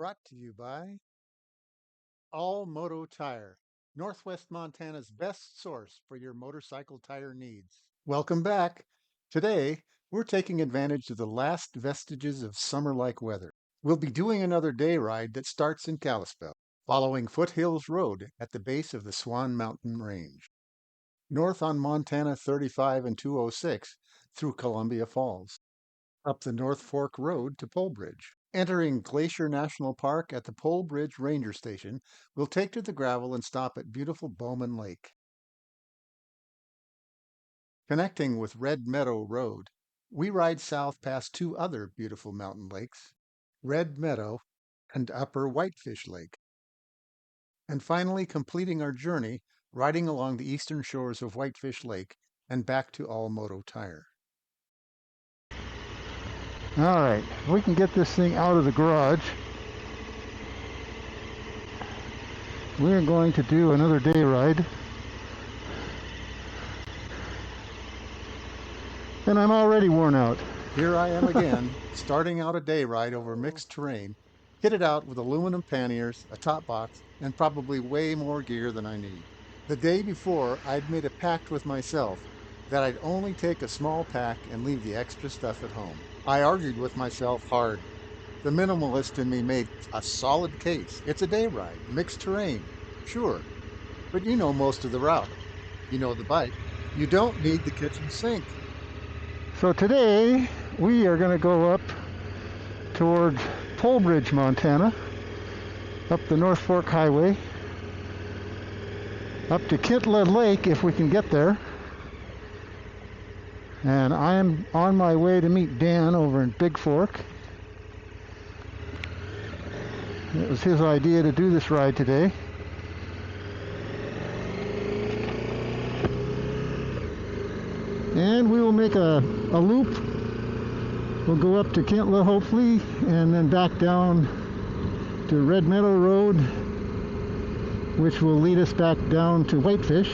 brought to you by All Moto Tire, Northwest Montana's best source for your motorcycle tire needs. Welcome back. Today, we're taking advantage of the last vestiges of summer-like weather. We'll be doing another day ride that starts in Kalispell, following Foothills Road at the base of the Swan Mountain Range, north on Montana 35 and 206 through Columbia Falls, up the North Fork Road to Pole Bridge. Entering Glacier National Park at the Pole Bridge Ranger Station, we'll take to the gravel and stop at beautiful Bowman Lake. Connecting with Red Meadow Road, we ride south past two other beautiful mountain lakes, Red Meadow and Upper Whitefish Lake. And finally completing our journey, riding along the eastern shores of Whitefish Lake and back to All Moto Tire. All right, we can get this thing out of the garage. We're going to do another day ride. And I'm already worn out. Here I am again, starting out a day ride over mixed terrain, kitted out with aluminum panniers, a top box, and probably way more gear than I need. The day before, I'd made a pact with myself that I'd only take a small pack and leave the extra stuff at home. I argued with myself hard. The minimalist in me made a solid case. It's a day ride, mixed terrain, sure, but you know most of the route. You know the bike. You don't need the kitchen sink. So today we are going to go up towards Pole Bridge, Montana, up the North Fork Highway, up to Kitla Lake if we can get there. And I'm on my way to meet Dan over in Big Fork. It was his idea to do this ride today. And we will make a loop. We'll go up to Kentla hopefully, and then back down to Red Meadow Road, which will lead us back down to Whitefish,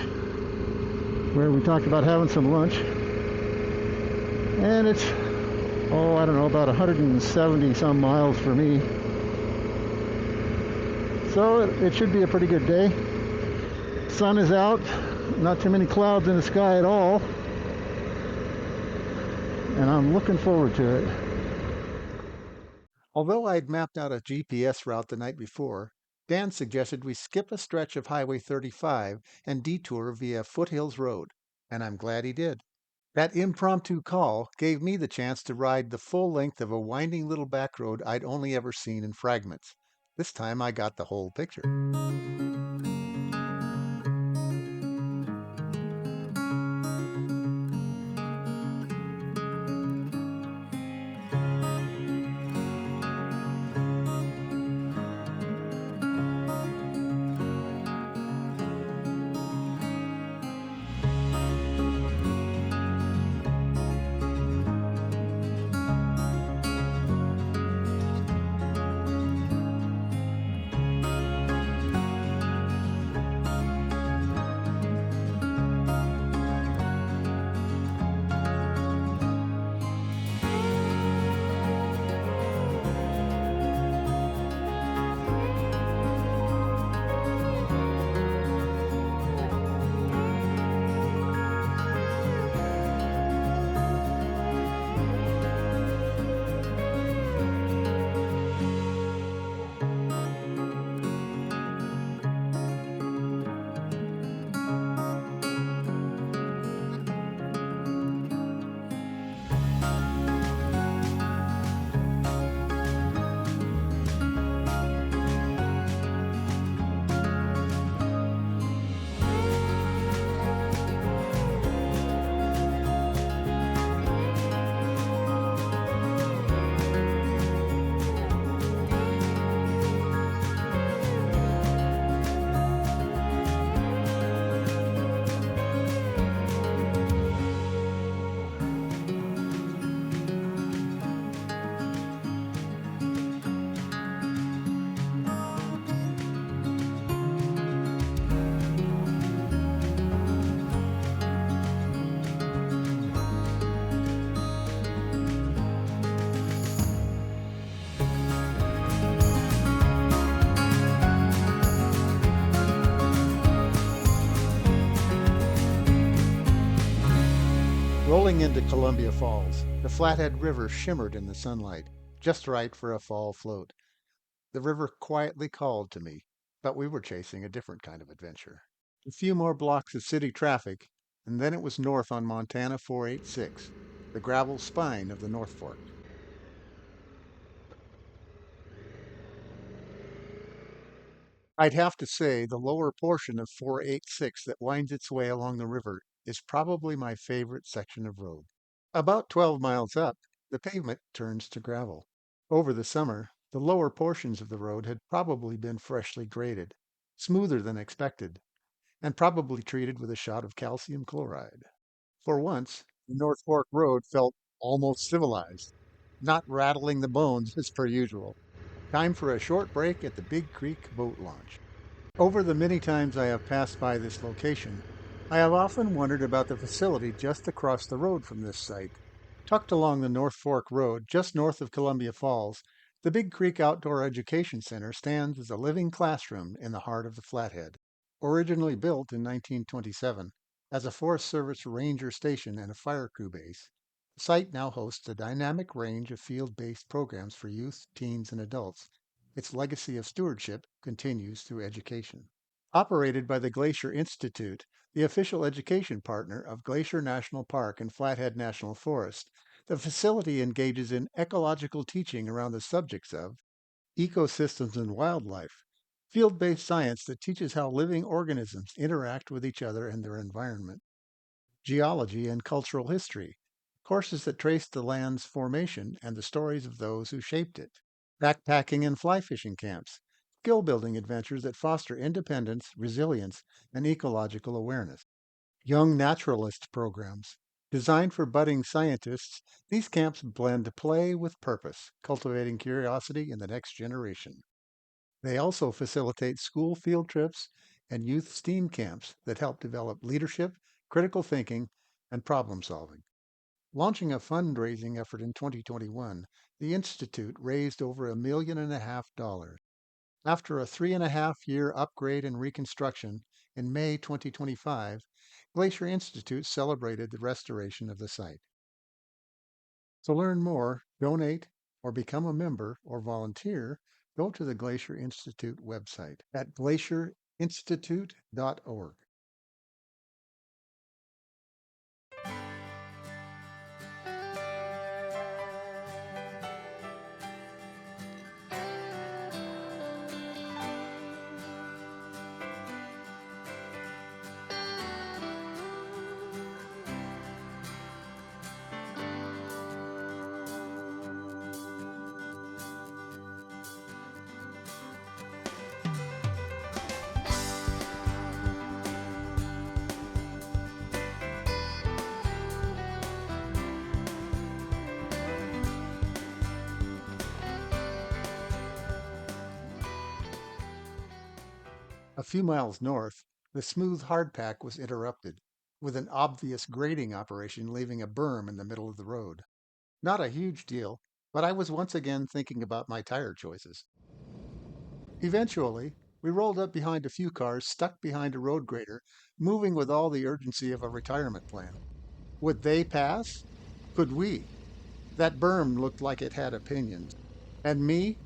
where we talked about having some lunch. And it's, I don't know, about 170 some miles for me. So it should be a pretty good day. Sun is out, not too many clouds in the sky at all. And I'm looking forward to it. Although I'd mapped out a GPS route the night before, Dan suggested we skip a stretch of Highway 35 and detour via Foothills Road, and I'm glad he did. That impromptu call gave me the chance to ride the full length of a winding little back road I'd only ever seen in fragments. This time I got the whole picture. Rolling into Columbia Falls, the Flathead River shimmered in the sunlight, just right for a fall float. The river quietly called to me, but we were chasing a different kind of adventure. A few more blocks of city traffic, and then it was north on Montana 486, the gravel spine of the North Fork. I'd have to say the lower portion of 486 that winds its way along the river is probably my favorite section of road. About 12 miles up, the pavement turns to gravel. Over the summer, the lower portions of the road had probably been freshly graded, smoother than expected, and probably treated with a shot of calcium chloride. For once, the North Fork Road felt almost civilized, not rattling the bones as per usual. Time for a short break at the Big Creek Boat Launch. Over the many times I have passed by this location, I have often wondered about the facility just across the road from this site. Tucked along the North Fork Road, just north of Columbia Falls, the Big Creek Outdoor Education Center stands as a living classroom in the heart of the Flathead. Originally built in 1927 as a Forest Service ranger station and a fire crew base, the site now hosts a dynamic range of field-based programs for youth, teens, and adults. Its legacy of stewardship continues through education. Operated by the Glacier Institute, the official education partner of Glacier National Park and Flathead National Forest, the facility engages in ecological teaching around the subjects of ecosystems and wildlife, field-based science that teaches how living organisms interact with each other and their environment, geology and cultural history, courses that trace the land's formation and the stories of those who shaped it, backpacking and fly fishing camps, skill building adventures that foster independence, resilience, and ecological awareness. Young naturalist programs. Designed for budding scientists, these camps blend play with purpose, cultivating curiosity in the next generation. They also facilitate school field trips and youth STEAM camps that help develop leadership, critical thinking, and problem solving. Launching a fundraising effort in 2021, the Institute raised over $1.5 million. After a 3.5 year upgrade and reconstruction, in May 2025, Glacier Institute celebrated the restoration of the site. To learn more, donate, or become a member or volunteer, go to the Glacier Institute website at glacierinstitute.org. A few miles north, the smooth hardpack was interrupted, with an obvious grading operation leaving a berm in the middle of the road. Not a huge deal, but I was once again thinking about my tire choices. Eventually, we rolled up behind a few cars stuck behind a road grader, moving with all the urgency of a retirement plan. Would they pass? Could we? That berm looked like it had opinions. And me?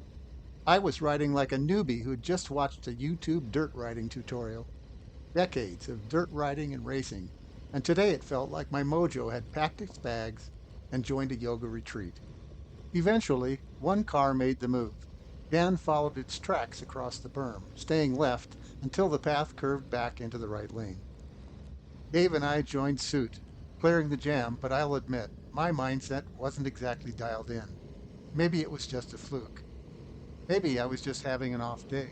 I was riding like a newbie who'd just watched a YouTube dirt riding tutorial. Decades of dirt riding and racing, and today it felt like my mojo had packed its bags and joined a yoga retreat. Eventually, one car made the move. Dan followed its tracks across the berm, staying left until the path curved back into the right lane. Dave and I joined suit, clearing the jam, but I'll admit, my mindset wasn't exactly dialed in. Maybe it was just a fluke. Maybe I was just having an off day.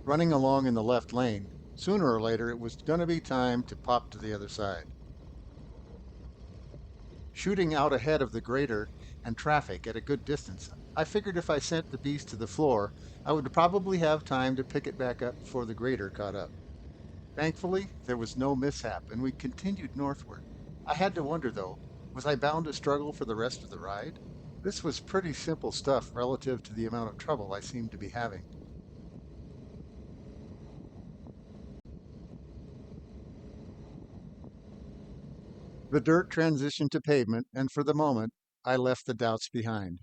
Running along in the left lane, sooner or later it was going to be time to pop to the other side. Shooting out ahead of the grader and traffic at a good distance, I figured if I sent the beast to the floor, I would probably have time to pick it back up before the grader caught up. Thankfully, there was no mishap, and we continued northward. I had to wonder, though, was I bound to struggle for the rest of the ride? This was pretty simple stuff relative to the amount of trouble I seemed to be having. The dirt transitioned to pavement, and for the moment, I left the doubts behind.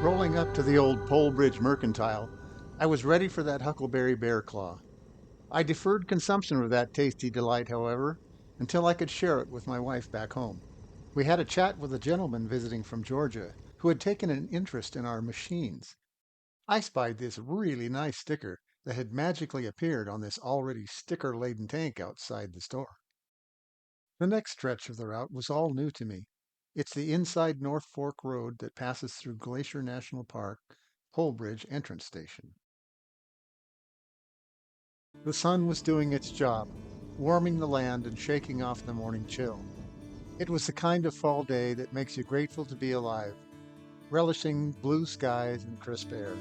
Rolling up to the old Pole Bridge Mercantile, I was ready for that huckleberry bear claw. I deferred consumption of that tasty delight, however, until I could share it with my wife back home. We had a chat with a gentleman visiting from Georgia who had taken an interest in our machines. I spied this really nice sticker that had magically appeared on this already sticker-laden tank outside the store. The next stretch of the route was all new to me. It's the inside North Fork Road that passes through Glacier National Park, Pole Bridge entrance station. The sun was doing its job, warming the land and shaking off the morning chill. It was the kind of fall day that makes you grateful to be alive, relishing blue skies and crisp air.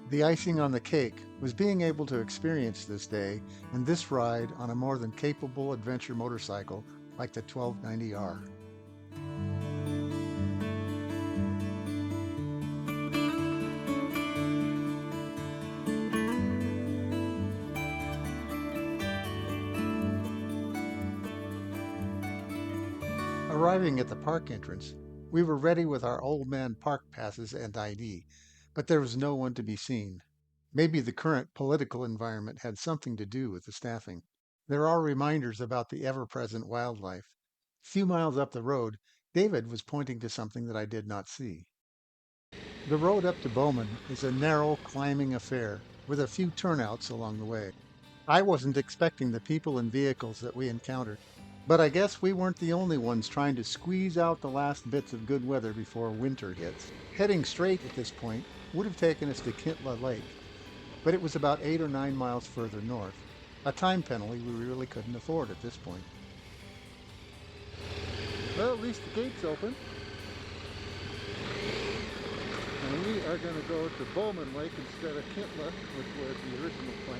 The icing on the cake was being able to experience this day and this ride on a more than capable adventure motorcycle like the 1290R. Arriving at the park entrance, we were ready with our old man park passes and ID, but there was no one to be seen. Maybe the current political environment had something to do with the staffing. There are reminders about the ever-present wildlife. A few miles up the road, David was pointing to something that I did not see. The road up to Bowman is a narrow climbing affair with a few turnouts along the way. I wasn't expecting the people and vehicles that we encountered, but I guess we weren't the only ones trying to squeeze out the last bits of good weather before winter hits. Heading straight at this point would have taken us to Kintla Lake, but it was about 8 or 9 miles further north, a time penalty we really couldn't afford at this point. Well, at least the gate's open. And we are going to go to Bowman Lake instead of Kintla, which was the original plan.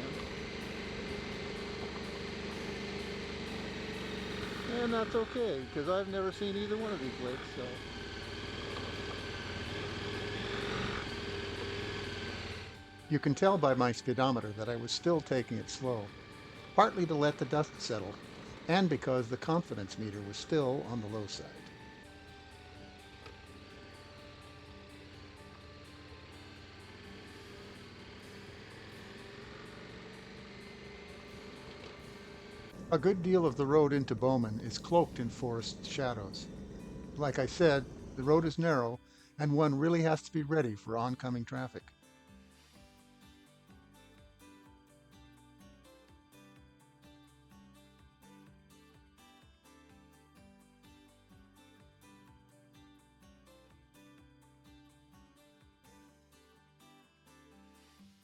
And that's okay, because I've never seen either one of these lakes, so. You can tell by my speedometer that I was still taking it slow, partly to let the dust settle, and because the confidence meter was still on the low side. A good deal of the road into Bowman is cloaked in forest shadows. Like I said, the road is narrow, and one really has to be ready for oncoming traffic.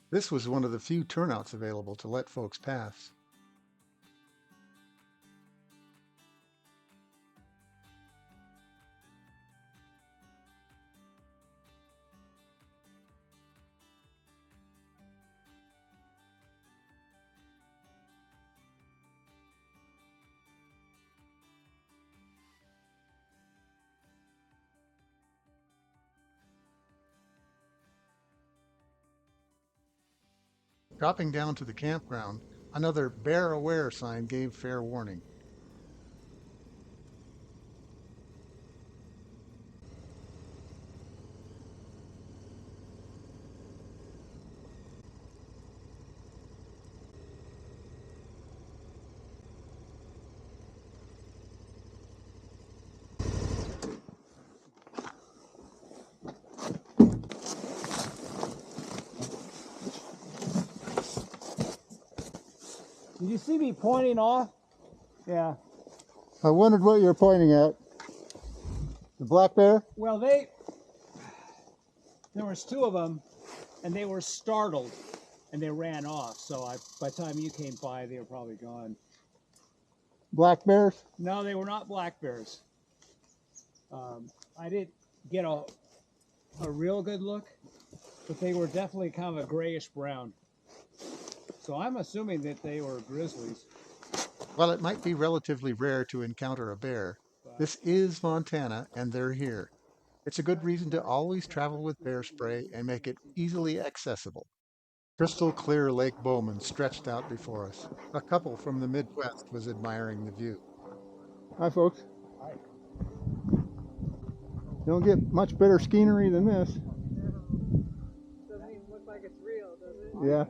This was one of the few turnouts available to let folks pass. Dropping down to the campground, another "Bear Aware" sign gave fair warning. Did you see me pointing off? Yeah. I wondered what you were pointing at. The black bear? Well, there was two of them, and they were startled. and they ran off. So by the time you came by, they were probably gone. Black bears? No, they were not black bears. I didn't get a real good look, but they were definitely kind of a grayish brown. So I'm assuming that they were grizzlies. While it might be relatively rare to encounter a bear, this is Montana and they're here. It's a good reason to always travel with bear spray and make it easily accessible. Crystal clear Lake Bowman stretched out before us. A couple from the Midwest was admiring the view. Hi, folks. Don't get much better scenery than this. Doesn't even look like it's real, does it? Yeah.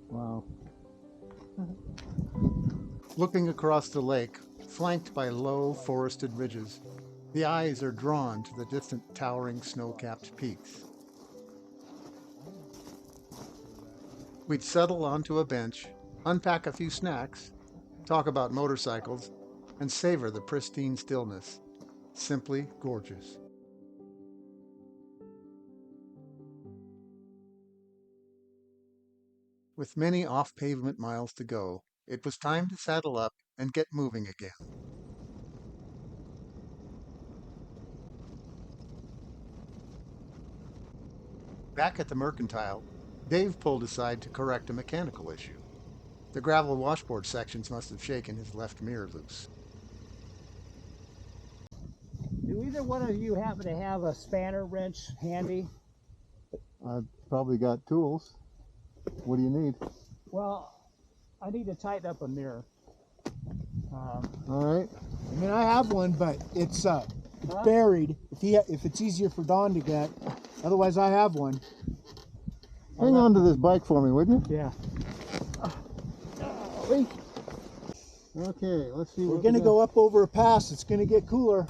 Wow. Looking across the lake, flanked by low forested ridges, the eyes are drawn to the distant towering snow-capped peaks. We'd settle onto a bench, unpack a few snacks, talk about motorcycles, and savor the pristine stillness. Simply gorgeous. With many off-pavement miles to go, it was time to saddle up and get moving again. Back at the Mercantile, Dave pulled aside to correct a mechanical issue. The gravel washboard sections must have shaken his left mirror loose. Do either one of you happen to have a spanner wrench handy? I've probably got tools. What do you need? Well, I need to tighten up a mirror. All right. I mean, I have one, but it's buried. If it's easier for Don to get, otherwise I have one. Hang on to this bike for me, would you? Yeah. Okay, let's see. We're gonna go up over a pass. It's gonna get cooler.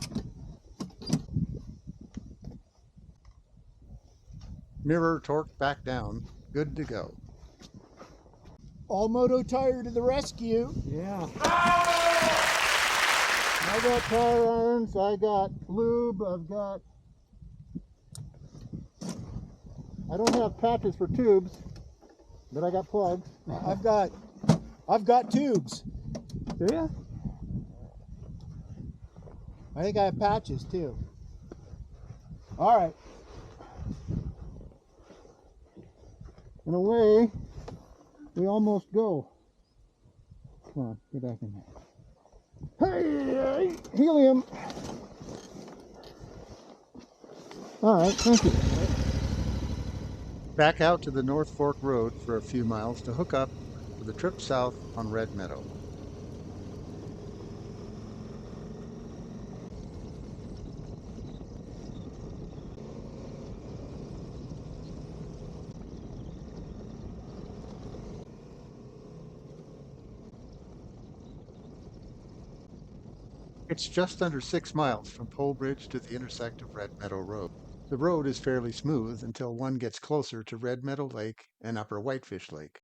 Mirror torqued back down, good to go. All Moto tire to the rescue. Yeah. I got tire irons, I got lube, I don't have patches for tubes, but I got plugs. I've got tubes. Do you? I think I have patches too. All right. In a way, we almost go. Come on, get back in there. Hey, helium. All right, thank you. Back out to the North Fork Road for a few miles to hook up for the trip south on Red Meadow. It's just under 6 miles from Pole Bridge to the intersect of Red Meadow Road. The road is fairly smooth until one gets closer to Red Meadow Lake and Upper Whitefish Lake.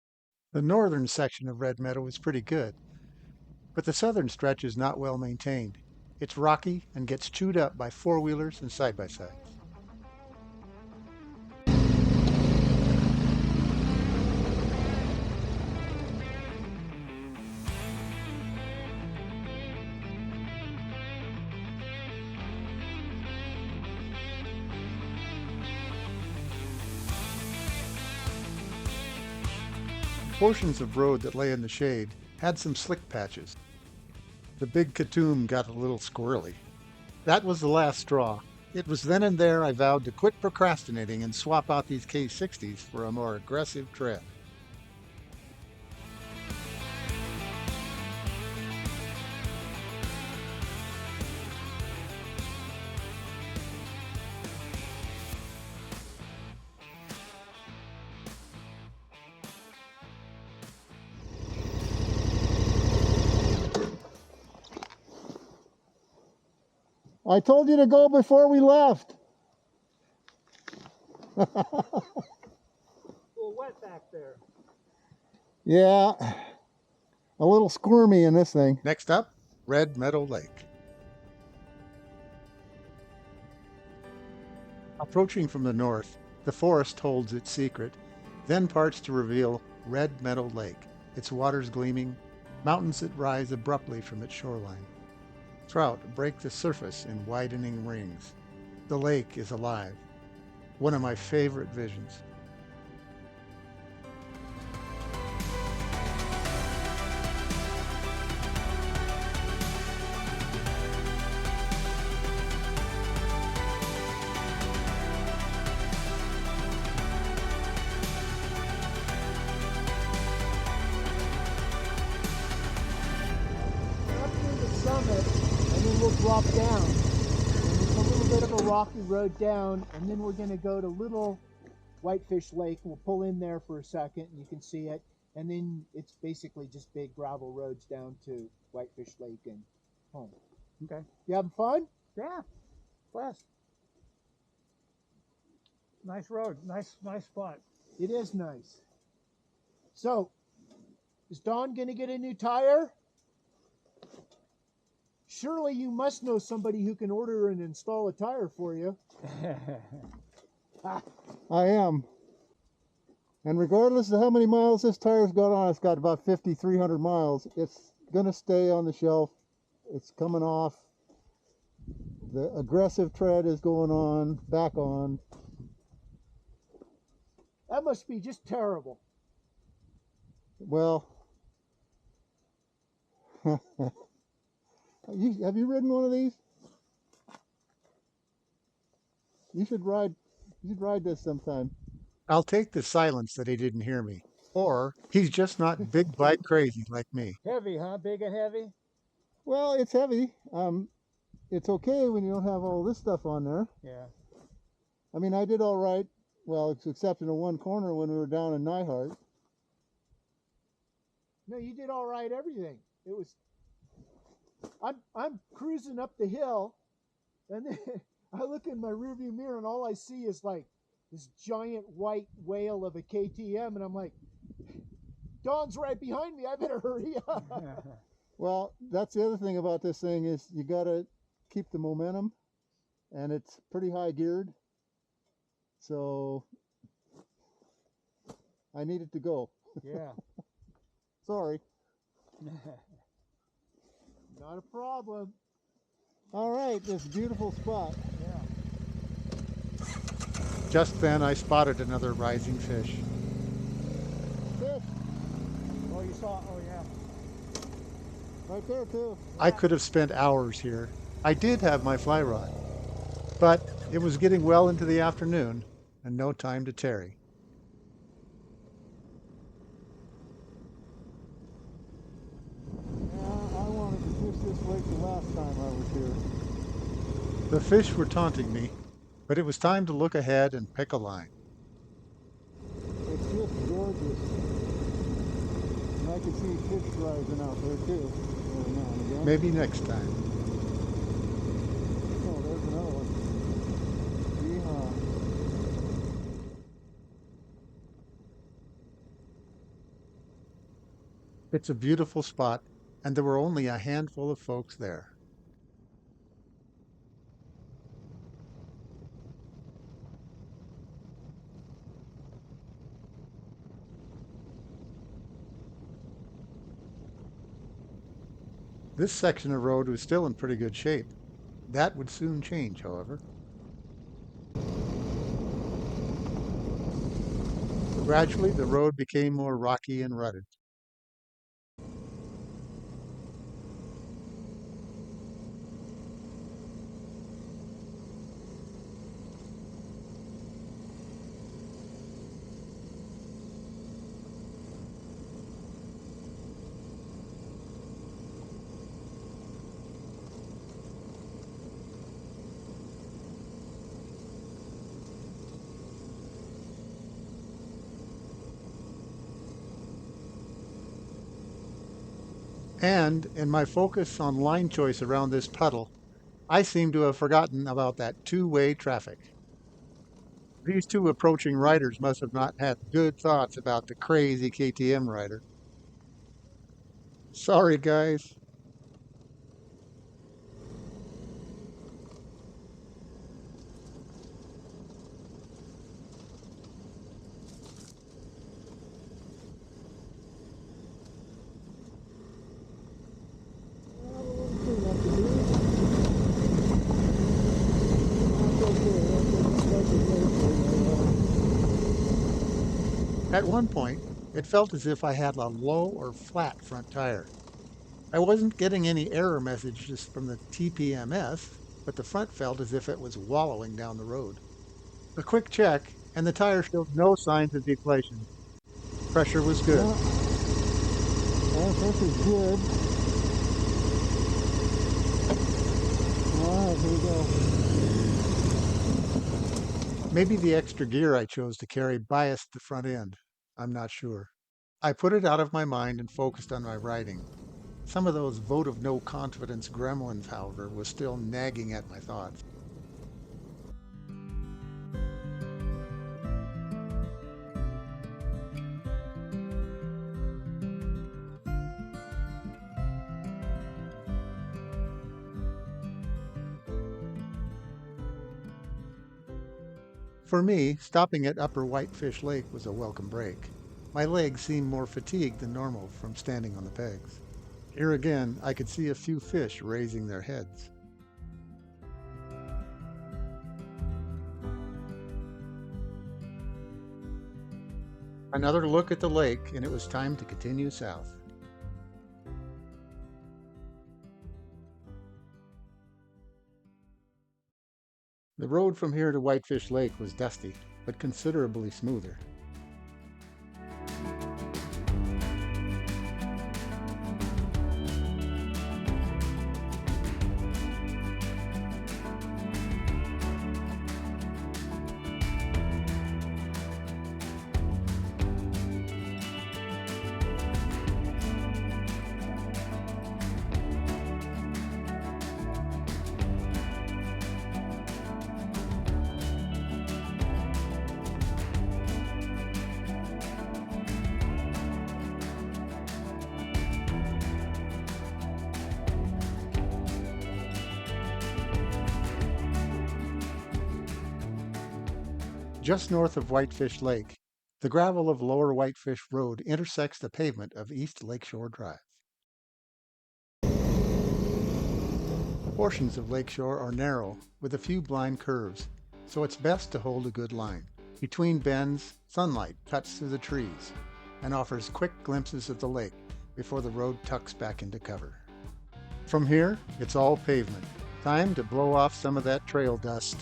The northern section of Red Meadow is pretty good, but the southern stretch is not well maintained. It's rocky and gets chewed up by four-wheelers and side-by-sides. Portions of road that lay in the shade had some slick patches. The big Katoom got a little squirrely. That was the last straw. It was then and there I vowed to quit procrastinating and swap out these K60s for a more aggressive tread. I told you to go before we left. A little wet back there. Yeah, a little squirmy in this thing. Next up, Red Meadow Lake. Approaching from the north, the forest holds its secret, then parts to reveal Red Meadow Lake, its waters gleaming, mountains that rise abruptly from its shoreline. Trout break the surface in widening rings. The lake is alive, one of my favorite visions. Up near the summit, and then we'll drop down. And it's a little bit of a rocky road down, and then we're going to go to Little Whitefish Lake. We'll pull in there for a second, and you can see it. And then it's basically just big gravel roads down to Whitefish Lake and home. Okay. You having fun? Yeah. Bless. Nice road. Nice spot. It is nice. So, is Dawn going to get a new tire? Surely you must know somebody who can order and install a tire for you. I am. And regardless of how many miles this tire's got on, it's got about 5,300 miles. It's going to stay on the shelf. It's coming off. The aggressive tread is going on, back on. That must be just terrible. Well, have you ridden one of these? You should ride this sometime. I'll take the silence that he didn't hear me. Or he's just not big bike crazy like me. Heavy, huh? Big and heavy? Well, it's heavy. It's okay when you don't have all this stuff on there. Yeah. I mean, I did all right. Well, except in the one corner when we were down in Nyhart. No, you did all right. Everything. It was. I'm cruising up the hill, and then I look in my rearview mirror, and all I see is like this giant white whale of a KTM, and I'm like, Dawn's right behind me. I better hurry up. Well, that's the other thing about this thing is you got to keep the momentum, and it's pretty high geared. So I need it to go. Yeah. Sorry. Not a problem. All right, this beautiful spot. Yeah. Just then I spotted another rising fish. Fish, Oh, you saw? Oh, yeah. right there too. I could have spent hours here. I did have my fly rod, but it was getting well into the afternoon and no time to tarry. Yeah, I wanted to fish this lake the last time I was here. The fish were taunting me, but it was time to look ahead and pick a line. It's just gorgeous. And I can see fish rising out there too, every now and again. Maybe next time. Oh, there's another one. Yeehaw. It's a beautiful spot, and there were only a handful of folks there. This section of road was still in pretty good shape. That would soon change, however. Gradually, the road became more rocky and rutted. And in my focus on line choice around this puddle, I seem to have forgotten about that two-way traffic. These two approaching riders must have not had good thoughts about the crazy KTM rider. Sorry, guys. At one point, it felt as if I had a low or flat front tire. I wasn't getting any error messages from the TPMS, but the front felt as if it was wallowing down the road. A quick check, and the tire showed no signs of deflation. Pressure was good. Yeah, well, this is good. All right, here we go. Maybe the extra gear I chose to carry biased the front end. I'm not sure. I put it out of my mind and focused on my riding. Some of those vote of no confidence gremlins, however, was still nagging at my thoughts. For me, stopping at Upper Whitefish Lake was a welcome break. My legs seemed more fatigued than normal from standing on the pegs. Here again, I could see a few fish raising their heads. Another look at the lake, and it was time to continue south. The road from here to Whitefish Lake was dusty, but considerably smoother. Just north of Whitefish Lake, the gravel of Lower Whitefish Road intersects the pavement of East Lakeshore Drive. Portions of Lakeshore are narrow, with a few blind curves, so it's best to hold a good line. Between bends, sunlight cuts through the trees and offers quick glimpses of the lake before the road tucks back into cover. From here, it's all pavement. Time to blow off some of that trail dust.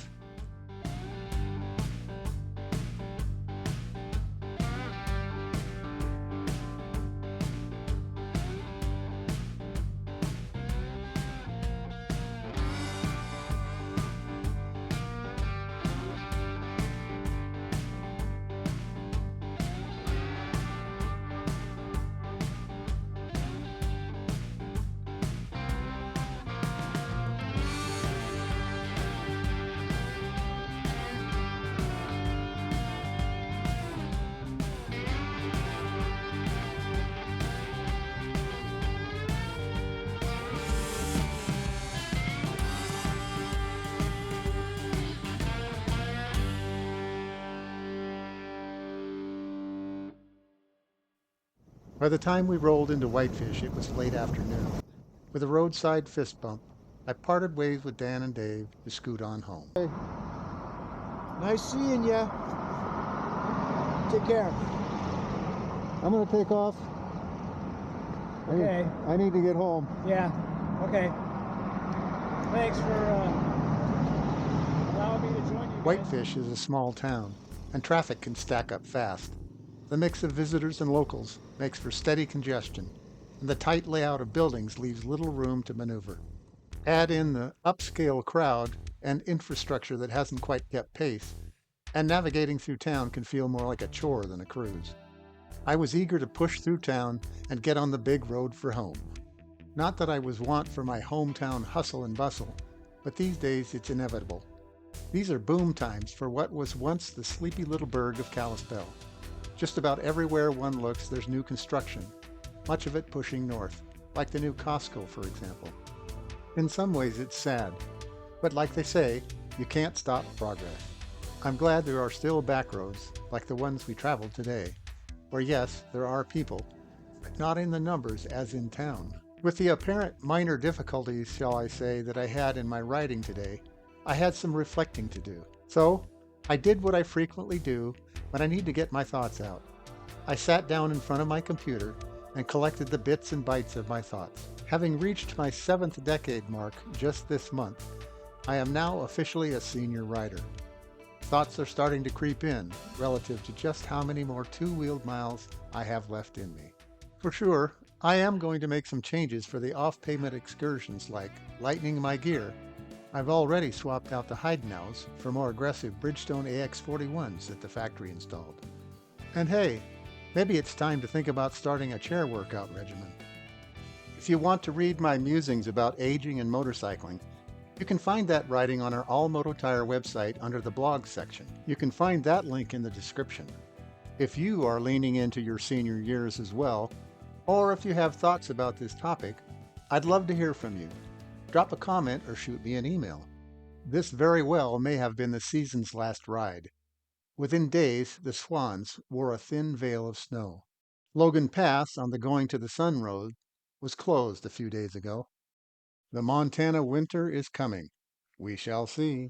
By the time we rolled into Whitefish, it was late afternoon. With a roadside fist bump, I parted ways with Dan and Dave to scoot on home. Hey, Nice seeing ya. Take care. I'm going to take off. Okay. I need to get home. Yeah. Okay. Thanks for allowing me to join you. guys. Whitefish is a small town, and traffic can stack up fast. The mix of visitors and locals makes for steady congestion, and the tight layout of buildings leaves little room to maneuver. Add in the upscale crowd and infrastructure that hasn't quite kept pace, and navigating through town can feel more like a chore than a cruise. I was eager to push through town and get on the big road for home. Not that I was wont for my hometown hustle and bustle, but these days it's inevitable. These are boom times for what was once the sleepy little burg of Kalispell. Just about everywhere one looks, there's new construction, much of it pushing north, like the new Costco, for example. In some ways it's sad, but like they say, you can't stop progress. I'm glad there are still back roads, like the ones we traveled today, where yes, there are people, but not in the numbers as in town. With the apparent minor difficulties, shall I say, that I had in my riding today, I had some reflecting to do. So, I did what I frequently do when I need to get my thoughts out. I sat down in front of my computer and collected the bits and bytes of my thoughts. Having reached my 7th decade mark just this month, I am now officially a senior rider. Thoughts are starting to creep in relative to just how many more two-wheeled miles I have left in me. For sure, I am going to make some changes for the off-pavement excursions like lightening my gear. I've already swapped out the Heidenau's for more aggressive Bridgestone AX41s that the factory installed. And hey, maybe it's time to think about starting a chair workout regimen. If you want to read my musings about aging and motorcycling, you can find that writing on our All Moto Tire website under the blog section. You can find that link in the description. If you are leaning into your senior years as well, or if you have thoughts about this topic, I'd love to hear from you. Drop a comment or shoot me an email. This very well may have been the season's last ride. Within days, the swans wore a thin veil of snow. Logan Pass on the Going to the Sun road was closed a few days ago. The Montana winter is coming. We shall see.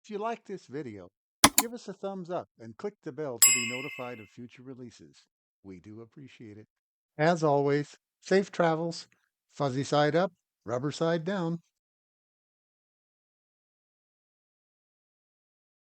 If you like this video, give us a thumbs up and click the bell to be notified of future releases. We do appreciate it. As always, safe travels, fuzzy side up, rubber side down.